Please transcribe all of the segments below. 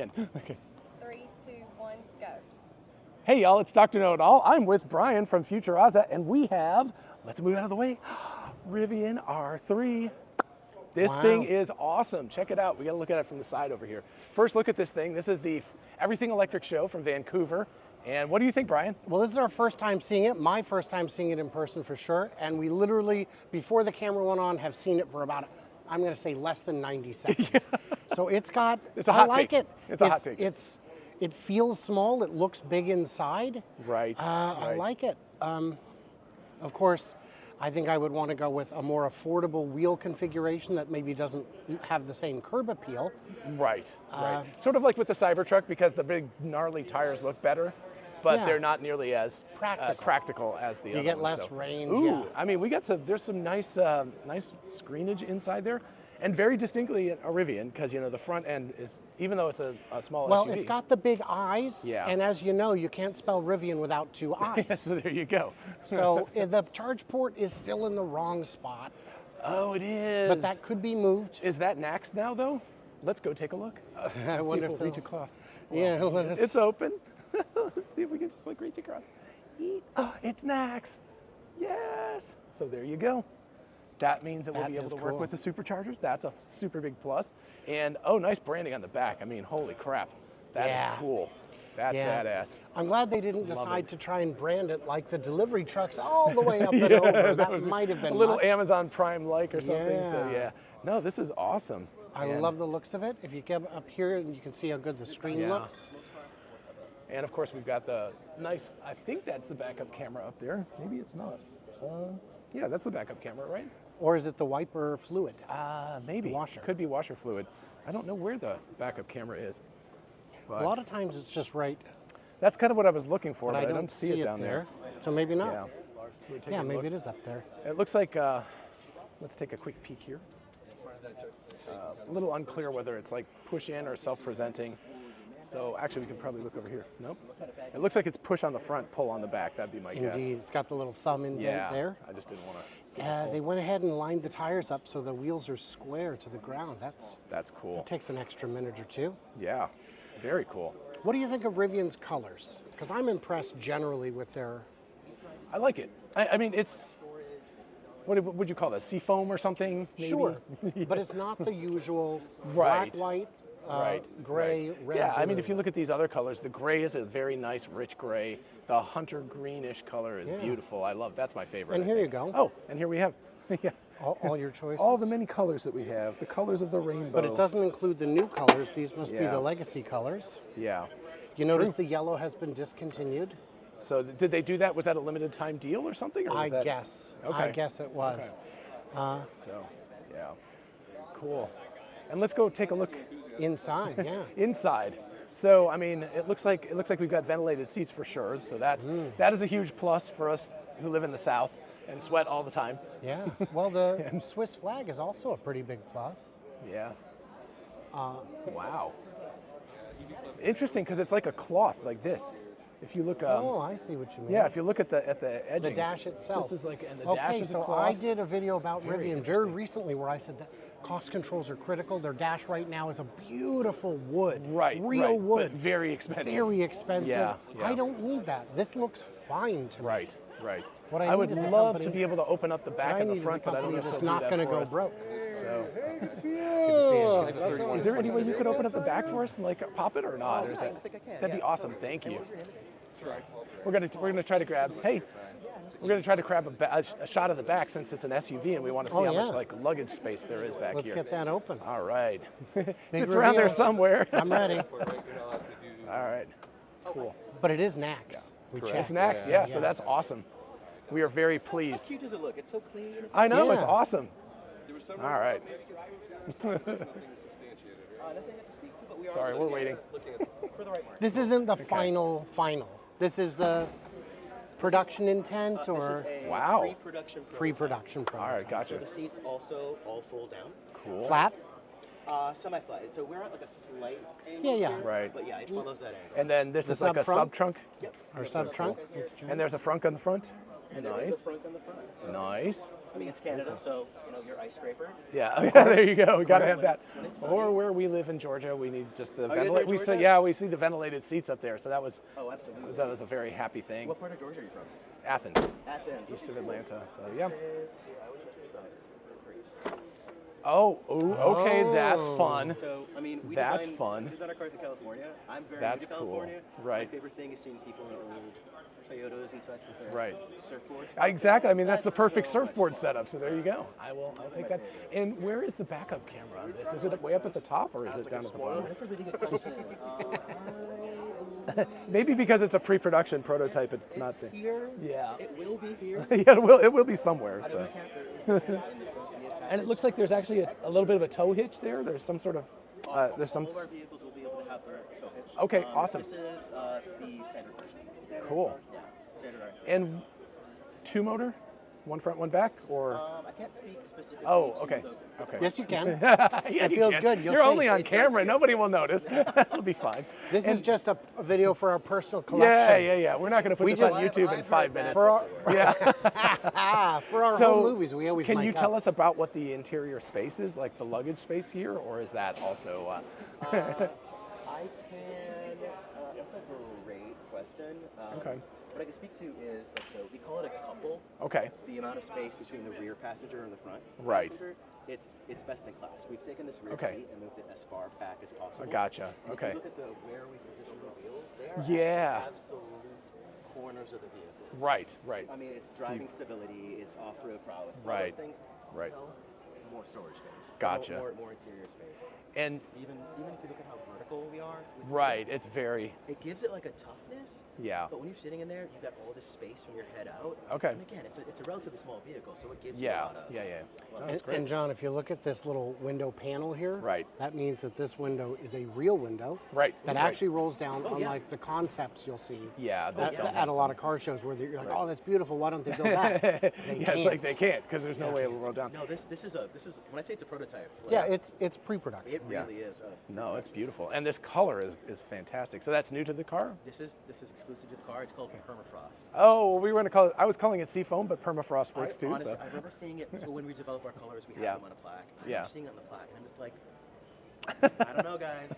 Okay. 3, 2, 1, go. Hey y'all, it's Dr. Know-It-All. I'm with Brian from Futuraza, and we have, let's move out of the way, Rivian R3. This thing is awesome. Check it out. We got to look at it from the side over here. First, look at this thing. This is the Everything Electric show from Vancouver. And what do you think, Brian? Well, this is our first time seeing it, my first time seeing it in person for sure. And we literally, before the camera went on, have seen it for about, I'm going to say less than 90 seconds. So it's got, it's a hot I like take. it. It's a hot take. It feels small, it looks big inside. Right, I like it. Of course, I think I would want to go with a more affordable wheel configuration that maybe doesn't have the same curb appeal. Right, right. Sort of like with the Cybertruck, because the big gnarly tires look better, but they're not nearly as practical as the other ones. You get less range. Ooh, I mean, there's some nice screenage inside there. And very distinctly a Rivian, because you know the front end is, even though it's a small SUV. Well, it's got the big eyes, yeah. And as you know, you can't spell Rivian without two eyes. So there you go. So the charge port is still in the wrong spot. Oh, it is. But that could be moved. Is that NACS now, though? Let's go take a look. I wonder if we'll reach across. Yeah, well, it's open. Let's see if we can just like reach across. Oh, it's NACS. Yes. So there you go. That means that we'll be able to work with the superchargers. That's a super big plus. And oh, nice branding on the back. I mean, holy crap. That is cool. That's badass. I'm glad they didn't decide to try and brand it like the delivery trucks all the way up and over. That might have been a little much. Amazon Prime-like or something. So yeah. No, this is awesome. I love the looks of it. If you get up here, and you can see how good the screen looks. And of course, we've got the nice, I think that's the backup camera up there. Maybe it's not. Yeah, that's the backup camera, right? Or is it the wiper fluid? Maybe. Washer. Could be washer fluid. I don't know where the backup camera is. But a lot of times it's just right. That's kind of what I was looking for, but I don't see it down there. So maybe not. Yeah, so yeah, maybe it is up there. It looks like, let's take a quick peek here. A little unclear whether it's like push in or self-presenting. So actually we can probably look over here. Nope. It looks like it's push on the front, pull on the back. That'd be my guess. Indeed, it's got the little thumb indent there. I just didn't want to. They went ahead and lined the tires up so the wheels are square to the ground. That's cool. It takes an extra minute or two. Yeah, very cool. What do you think of Rivian's colors? Because I'm impressed generally with their... I like it. I mean, it's, what would you call this, seafoam or something? Maybe? Sure, but it's not the usual black, white, gray, red. Yeah, blue. I mean, if you look at these other colors, the gray is a very nice, rich gray. The hunter greenish color is beautiful. I love, that's my favorite. And here you go. Oh, and here we have, all your choices. All the many colors that we have, the colors of the rainbow. But it doesn't include the new colors. These must be the legacy colors. Yeah. You notice the yellow has been discontinued? So did they do that? Was that a limited time deal or something? Or was guess. Okay. I guess it was. Okay. So, yeah. Cool. And let's go take a look. Inside, yeah. Inside. So, I mean, it looks like we've got ventilated seats for sure. So that is a huge plus for us who live in the South and sweat all the time. Yeah. Well, the Swiss flag is also a pretty big plus. Yeah. Wow. Interesting, because it's like a cloth like this. If you look. Oh, I see what you mean. Yeah, if you look at the edgings. The dash itself. This is like, and the dash is a cloth. I did a video about Rivian very recently where I said that cost controls are critical. Their dash right now is a beautiful wood. Right. Real wood. But very expensive. Very expensive. Yeah. I don't need that. This looks fine to me. Right. What I would love to be able to open up the back and the front, but I don't know if it's they'll not do that going to for go us. broke. So, is there any way you could open up the back for us and like pop it or not? Or is that, I think I can. That'd be awesome. Thank you. Sorry. We're gonna try to grab. Hey, we're gonna try to grab a shot of the back since it's an SUV and we want to see how much like luggage space there is back here. Let's get that open. All right. It's around there somewhere. I'm ready. All right. Cool. But it is NACS. We checked. It's NACS. Yeah. So that's awesome. We are very pleased. How cute does it look? It's so clean. I know. It's awesome. All right. Sorry, we're waiting. This isn't the final. This is the production intent, or pre-production. All right, gotcha. So the seats also all fold down. Cool. Flat. Semi-flat. So we're at like a slight angle. Yeah. Here, right. But yeah, it follows that angle. And then this is like a sub trunk. Yep. Or sub trunk. And there's a frunk on the front. And there is Nice. a front on the front. So, Nice. I mean, it's Canada, so your ice scraper. Yeah, yeah, there you go. We got to have that. When it's sunny. Or where we live in Georgia, we need just the you guys are in ventilated. Georgia? Yeah, we see the ventilated seats up there. So that was Oh, absolutely. a very happy thing. What part of Georgia are you from? Athens, Athens. east of Okay, cool. Atlanta. So yeah. This is, I always mess this up. Okay, that's Oh. fun. So, I mean, we That's design, fun. We design our cars in California. I'm very That's new to cool. California. Right. My favorite thing is seeing people in old Toyotas and such with their Right. surfboards. Exactly. I mean, that's the perfect so much surfboard fun. setup. So there you go. I'll take that. And where is the backup camera on this? Is it way up at the top or is it down at the bottom? That's a really good question. Maybe because it's a pre-production prototype, it's not there. Here. Yeah. It will be here. Yeah, it will be somewhere. So. In the front vehicle And it looks like there's actually a little bit of a tow hitch there. There's some sort of there's some. All of our vehicles will be able to have their tow hitch. Okay, awesome. This is the standard version. Cool. Yeah, standard R3. And two motor, one front, one back, or I can't speak specifically. oh, to okay, the okay. Yes, you can. Yeah, It you feels can. good. You'll You're see. only on It does camera. feel Nobody will notice. It'll be fine. This is And- just a video for our personal collection. yeah. We're not going to put We this on just- YouTube in I've 5 heard that. minutes. For our, Yeah. for our So, home movies, we always can mic you tell up. us about what the interior space is, like the luggage space here, or is that also? I can. That's a great question. Okay. What I can speak to is we call it a couple. Okay. The amount of space between the rear passenger and the front Right. passenger, it's best in class. We've taken this rear Okay. seat and moved it as far back as possible. Gotcha. And Okay. If you look at where we position the wheels, they are Yeah. at the absolute corners of the vehicle. Right. I mean, it's driving stability, it's off-road prowess, all Right. those things, but it's also Right. more storage space. Gotcha. More interior space. And Even if you look at how vertical we are, with the right, wheel, it's very it gives it like a toughness. yeah. But when you're sitting in there, you've got all this space from your head out. Okay. And again, it's a relatively small vehicle, so it gives you a Yeah. lot of. Yeah. lot No, of that's And, great. and John, if you look at this little window panel here, Right. that means that this window is a real window Right. that right. actually rolls down, Oh, yeah. unlike the concepts you'll see Yeah. at, don't at have a lot of car shows where you're like, Right. oh, that's beautiful. Why don't they build that? They yeah, it's like can't. they can't because there's no way it will roll down. No, this is when I say it's a prototype. Yeah, it's pre-production. it Yeah. really is. No, it's beautiful, and this color is fantastic. So that's new to the car. This is exclusive to the car. It's called permafrost. Oh, well, we were going to call it. I was calling it seafoam, but permafrost works too. Honestly, So I remember seeing it. So when we develop our colors, we have Yeah. them on a plaque. I Yeah. remember seeing it on the plaque, and I'm just like, I don't know, guys.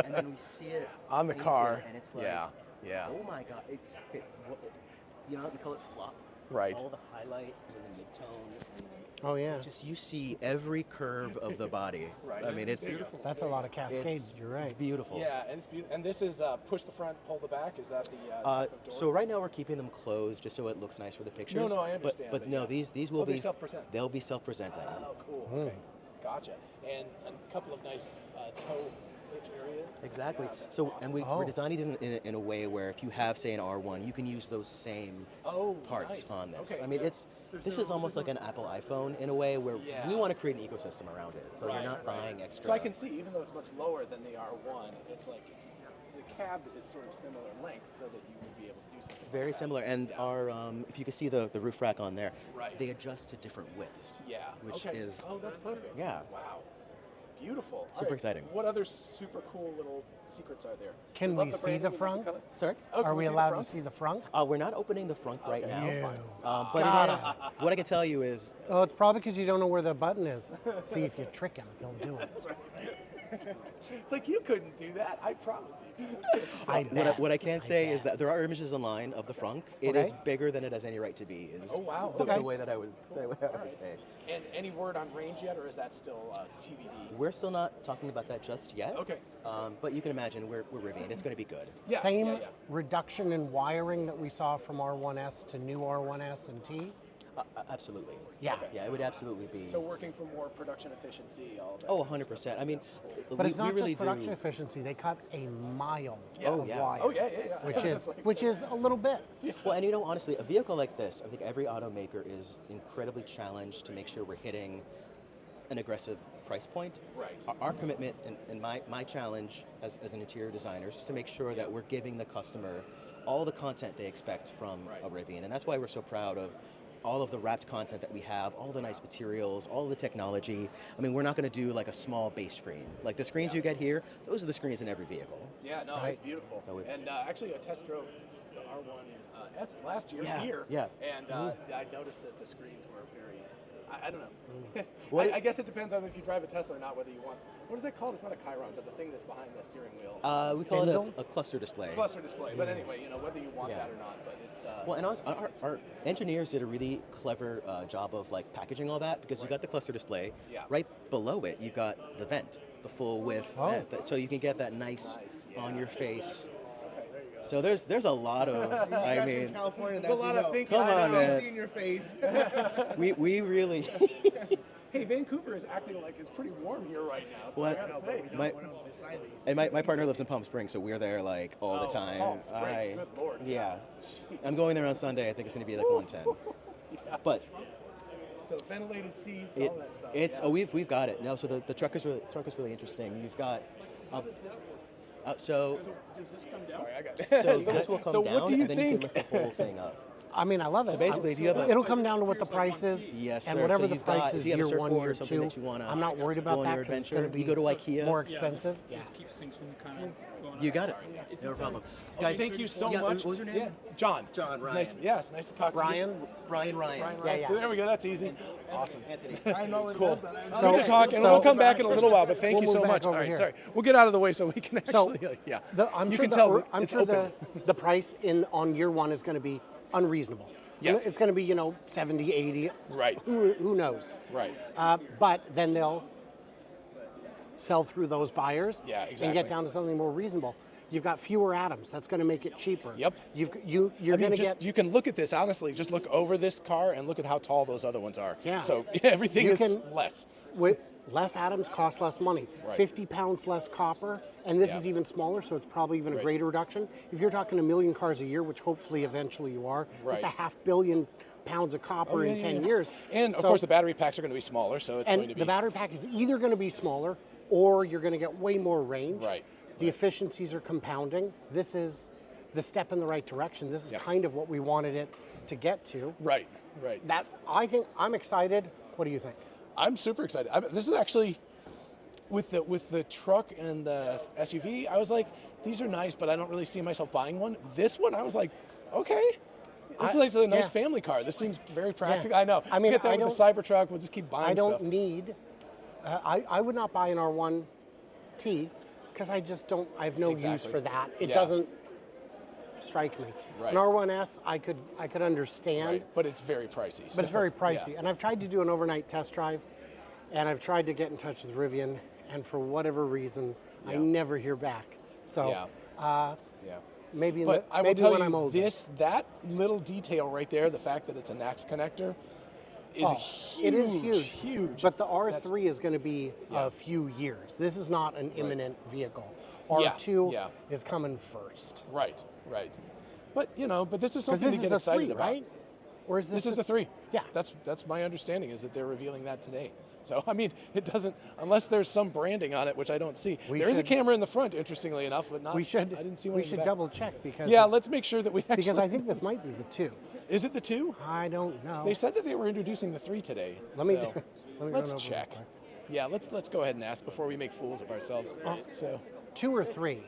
And then we see it on the painted, car. and it's like, Yeah. oh my god. You know, we call it flop. Right. All the highlight and the midtone. And then Oh, yeah. just you see every curve of the body. Right. I mean, it's That's a lot of cascades. it's You're right. beautiful. Yeah, and it's beautiful. And this is push the front, pull the back. Is that the type of door? So right now we're keeping them closed just so it looks nice for the pictures. No, I understand, But but no, yeah. these will Oh, they be self-present. They'll be self-presenting. Oh, cool. Okay, gotcha. And a couple of nice toe hitch areas. Exactly. Yeah, that's So, awesome. and we're Oh. designing this in a way where if you have, say, an R1, you can use those same parts nice. on this. Okay, I mean, yeah. this is almost like an Apple iPhone in a way where Yeah. we want to create an ecosystem around it. So you're not buying extra. So I can see, even though it's much lower than the R1, it's like the cab is sort of similar length, so that you would be able to do something. like Very that. similar. And Yeah. our, if you can see the roof rack on there, Right. they adjust to different widths. Yeah. Which okay. is Oh, that's perfect. Yeah. Wow. Beautiful. All Super exciting. What other super cool little secrets are there? Can love we the see branding, the we love front? color. Sorry. Oh, can Are we see the allowed to front? see the front? We're not opening the front right Okay. now. Ew. But Got it is. it. What I can tell you is Oh, it's probably because you don't know where the button is. See, if you trick him, he'll do it. That's right. It's like you couldn't do that. I promise you. what I can say is that there are images online of the frunk. It is Okay. bigger than it has any right to be. Is Oh, wow. The, Okay. the way that I would say. And any word on range yet, or is that still TBD? We're still not talking about that just yet. Okay. But you can imagine we're Rivian. It's going to be good. Yeah. Same yeah. reduction in wiring that we saw from R1S to new R1S and T. Absolutely. Yeah. Yeah, it would absolutely be. So working for more production efficiency, all that. Oh, kind of 100%. stuff. I mean, But we, it's not we really just production do. efficiency. They cut a mile Oh, of yeah. wire. Oh yeah. Which is a little bit. Well, and honestly, a vehicle like this, I think every automaker is incredibly challenged to make sure we're hitting an aggressive price point. Right. Our commitment and my challenge as an interior designer is to make sure that we're giving the customer all the content they expect from Right. a Rivian. And that's why we're so proud of all of the wrapped content that we have, all the nice materials, all the technology. I mean, we're not going to do like a small base screen. Like the screens you get here, those are the screens in every vehicle. Yeah, no, Right. it's beautiful. So it's- and actually, I test drove the R1S last year Yeah, here, yeah. and I noticed that the screens were very. I don't know. What I guess it depends on if you drive a Tesla or not, whether you want. What is that called? It's not a Chiron, but the thing that's behind the steering wheel. We call it Kindle? a cluster display. Cluster display. But anyway, whether you want Yeah. that or not, but it's. Well, and honestly, our engineers did a really clever job of like packaging all that because you got the cluster display. Yeah. Right below it, you've got the vent, the full width Oh. vent, so you can get that nice yeah. on your face. Okay, there you go. So there's a lot of, I mean, California, There's a lot of thinking. Come I on, know. man. See in your face. we really. Hey, Vancouver is acting like it's pretty warm here right now. So Well, I gotta say. My- And my partner lives in Palm Springs, so we're there like all the Oh, time. Palm Springs, good Lord. Yeah. I'm going there on Sunday. I think it's going to be like 110. But So ventilated seats, it, all that stuff. it's yeah. we've got it. No, so the truck is really interesting. You've got so Does this come down? Sorry, I got. so this will come So what down do you and then you think? can lift the whole thing up. I mean, I love it. So basically, if you have a- it'll come down to what the price is. Yes, and sir. whatever So the you've got- price if is you have a year one, surfboard or year something two. that you wanna I'm not worried go about on that your because it's adventure, going to be you go to IKEA. more expensive. It just keeps things from kind of going You on. got it. No problem. Guys, Thank you so yeah, much. What was your name? Yeah, John. John, It's nice. Ryan. Yeah, it's nice to talk to you. Brian, Ryan. Ryan. Yeah, yeah. So there we go. That's easy. Awesome. Anthony. I know it's Cool. good, but I'm So- Good to talk, and so- we'll come back in a little while. But thank We'll you move so back much. All over right, here. sorry. We'll get out of the way so we can So, actually. Yeah. I'm you sure can the, tell I'm it's sure open. the price on year one is going to be unreasonable. Yes. It's going to be 70, 80. Right. Who knows? Right. But then they'll sell through those buyers. Yeah, And exactly. get down to something more reasonable. You've got fewer atoms. That's going to make it cheaper. Yep. You're I going mean, to just get. you can look at this honestly. Just look over this car and look at how tall those other ones are. Yeah. So everything You is can- less. With less atoms cost less money. Right. 50 pounds less copper, and this Yeah. is even smaller, so it's probably even a Right. greater reduction. If you're talking 1 million cars a year, which hopefully eventually you are, Right. it's a 500 million pounds of copper in 10 years. And of So- course, the battery packs are going to be smaller, so it's going and to be. the battery pack is either going to be smaller or you're going to get way more range. Right. The efficiencies are compounding. This is the step in the right direction. This is Yeah. kind of what we wanted it to get to. Right. Right. That I think I'm excited. What do you think? I'm super excited. This is actually with the truck and the SUV. I was like, these are nice, but I don't really see myself buying one. This one, I was like, okay, this is like a nice yeah. family car. This seems very practical. I know. I mean, Let's get I that with the Cybertruck. We'll just keep buying I don't stuff. need. I would not buy an R1T because I just don't. I have no use Exactly. for that. It Yeah. doesn't strike me. Right. An R1S, I could understand. Right. But it's very pricey. But it's very so, pricey. yeah. And I've tried to do an overnight test drive, and I've tried to get in touch with Rivian, and for whatever reason, I Yeah. never hear back. So Yeah. Yeah. maybe, But I will maybe tell when you I'm older. that little detail right there, the fact that it's an axe connector, is Oh, huge. it is huge. Huge. But the R3 is going to be Yeah. a few years. This is not an imminent vehicle. Yeah, R2 yeah. is coming first. Right. Right. But but this is Because something this to is get the excited 3, about. right? Or is This is the 3. Yeah. That's my understanding is that they're revealing that today. So I mean, it doesn't unless there's some branding on it, which I don't see. We There is a should- camera in the front, interestingly enough, but not. we should. I didn't see one. We in the should back. double check because. Yeah, let's make sure that we actually. Because I think this might be the 2. Is it the 2? I don't know. They said that they were introducing the 3 today. Let me. so let me let's run over check. real quick. Yeah, let's go ahead and ask before we make fools of ourselves. So 2 or 3.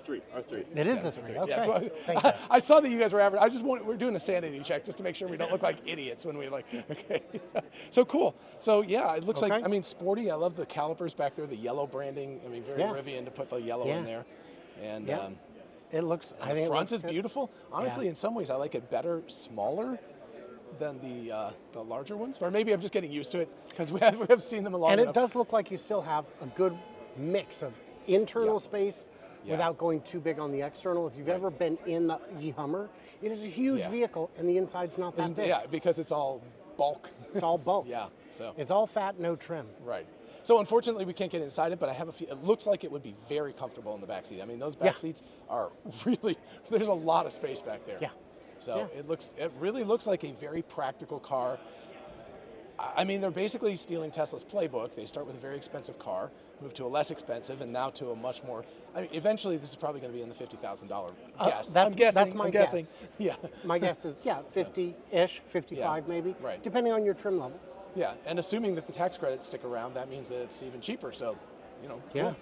3, R3. It is yeah, the so 3. yeah, Okay. so Thank you. I saw that you guys were advertising. We're doing a sanity check just to make sure we don't look like idiots when we okay. So cool. So yeah, it looks Okay. like sporty. I love the calipers back there, the yellow branding. I mean, very Yeah. Rivian to put the yellow Yeah. in there. And Yeah. It looks. I the think front it is looks good. beautiful. Honestly, Yeah. in some ways, I like it better, smaller than the larger ones. Or maybe I'm just getting used to it because we have seen them a long And enough. it does look like you still have a good mix of internal Yeah. space Yeah. without going too big on the external. If you've ever been in the e-Hummer, it is a huge Yeah. vehicle and the inside's not that Isn't- big. yeah, because it's all bulk. It's all bulk. Yeah. So. It's all fat, no trim. Right. So unfortunately, we can't get inside it, but I have a feel. It looks like it would be very comfortable in the back seat. I mean, those back Yeah. seats are really. There's a lot of space back there. Yeah. So Yeah. it really looks like a very practical car. I mean, they're basically stealing Tesla's playbook. They start with a very expensive car, move to a less expensive, and now to a much more. I mean, eventually, this is probably going to be in the $50,000 guess. that's- I'm guessing. that's my I'm guessing. guess. Yeah. My guess is, yeah, 50-ish, 55 Yeah, maybe, right. depending on your trim level. Yeah, and assuming that the tax credits stick around, that means that it's even cheaper. So, you know. Yeah. cool.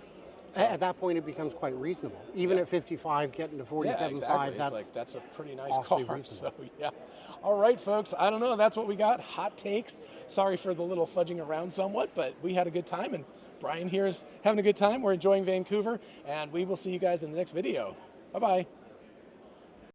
At that point, it becomes quite reasonable. Even Yeah. at 55, getting to Yeah, 47.5, exactly. that's It's like that's a pretty nice awfully car. reasonable. So yeah. All right, folks. I don't know. That's what we got. Hot takes. Sorry for the little fudging around somewhat, but we had a good time, and Brian here is having a good time. We're enjoying Vancouver, and we will see you guys in the next video. Bye bye.